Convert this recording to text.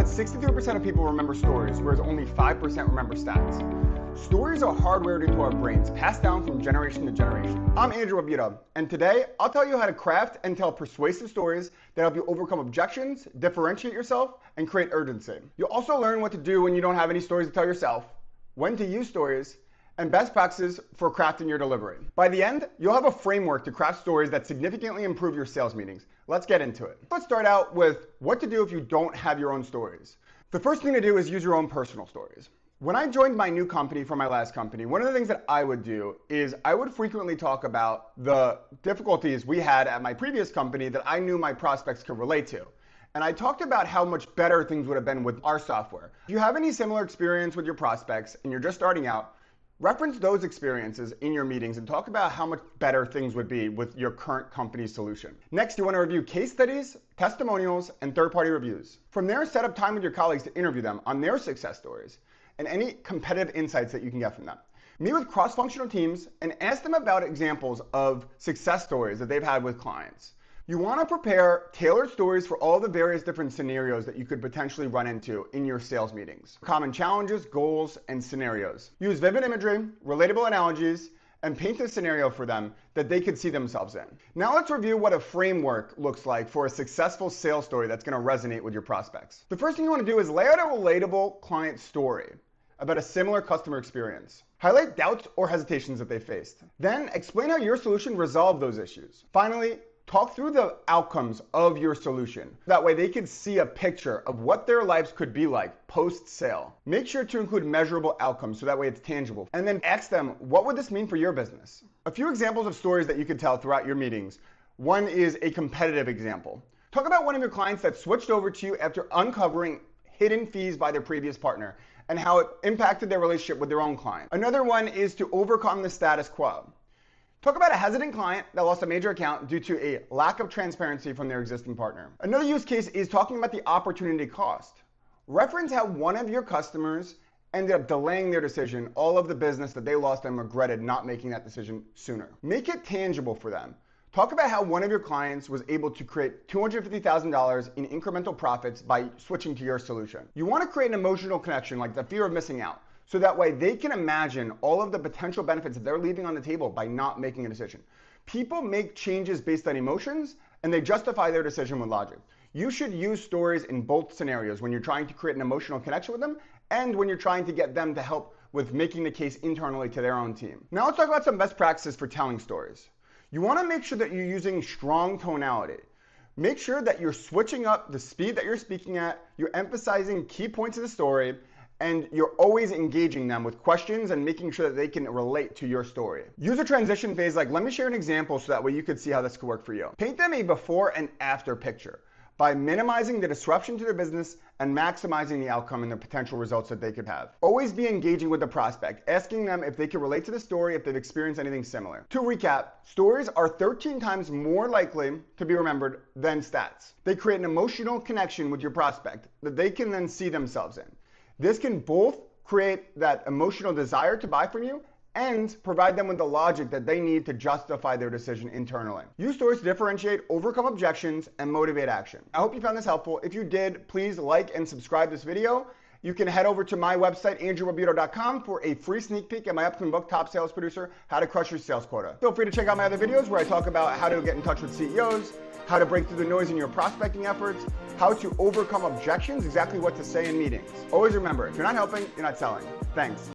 that 63% of people remember stories, whereas only 5% remember stats. Stories are hardwired into our brains, passed down from generation to generation. I'm Andrew Barbuto, and today I'll tell you how to craft and tell persuasive stories that help you overcome objections, differentiate yourself, and create urgency. You'll also learn what to do when you don't have any stories to tell yourself, when to use stories, and best practices for crafting your delivery. By the end, you'll have a framework to craft stories that significantly improve your sales meetings. Let's get into it. Let's start out with what to do if you don't have your own stories. The first thing to do is use your own personal stories. When I joined my new company from my last company, one of the things that I would do is I would frequently talk about the difficulties we had at my previous company that I knew my prospects could relate to. And I talked about how much better things would have been with our software. If you have any similar experience with your prospects and you're just starting out, reference those experiences in your meetings and talk about how much better things would be with your current company's solution. Next, you want to review case studies, testimonials, and third-party reviews. From there, set up time with your colleagues to interview them on their success stories and any competitive insights that you can get from them. Meet with cross-functional teams and ask them about examples of success stories that they've had with clients. You want to prepare tailored stories for all the various different scenarios that you could potentially run into in your sales meetings. Common challenges, goals, and scenarios. Use vivid imagery, relatable analogies, and paint a scenario for them that they could see themselves in. Now let's review what a framework looks like for a successful sales story that's going to resonate with your prospects. The first thing you want to do is lay out a relatable client story about a similar customer experience. Highlight doubts or hesitations that they faced. Then explain how your solution resolved those issues. Finally, talk through the outcomes of your solution. That way they can see a picture of what their lives could be like post-sale. Make sure to include measurable outcomes so that way it's tangible. And then ask them, what would this mean for your business? A few examples of stories that you could tell throughout your meetings. One is a competitive example. Talk about one of your clients that switched over to you after uncovering hidden fees by their previous partner and how it impacted their relationship with their own client. Another one is to overcome the status quo. Talk about a hesitant client that lost a major account due to a lack of transparency from their existing partner. Another use case is talking about the opportunity cost. Reference how one of your customers ended up delaying their decision, all of the business that they lost and regretted not making that decision sooner. Make it tangible for them. Talk about how one of your clients was able to create $250,000 in incremental profits by switching to your solution. You want to create an emotional connection, like the fear of missing out. So that way they can imagine all of the potential benefits that they're leaving on the table by not making a decision. People make changes based on emotions and they justify their decision with logic. You should use stories in both scenarios when you're trying to create an emotional connection with them and when you're trying to get them to help with making the case internally to their own team. Now let's talk about some best practices for telling stories. You want to make sure that you're using strong tonality. Make sure that you're switching up the speed that you're speaking at, you're emphasizing key points of the story, and you're always engaging them with questions and making sure that they can relate to your story. Use a transition phase like, let me share an example so that way you could see how this could work for you. Paint them a before and after picture by minimizing the disruption to their business and maximizing the outcome and the potential results that they could have. Always be engaging with the prospect, asking them if they can relate to the story, if they've experienced anything similar. To recap, stories are 13 times more likely to be remembered than stats. They create an emotional connection with your prospect that they can then see themselves in. This can both create that emotional desire to buy from you and provide them with the logic that they need to justify their decision internally. Use stories to differentiate, overcome objections, and motivate action. I hope you found this helpful. If you did, please like and subscribe this video. You can head over to my website, andrewbarbuto.com, for a free sneak peek at my upcoming book, Top Sales Producer, How to Crush Your Sales Quota. Feel free to check out my other videos where I talk about how to get in touch with CEOs, how to break through the noise in your prospecting efforts, how to overcome objections, exactly what to say in meetings. Always remember, if you're not helping, you're not selling. Thanks.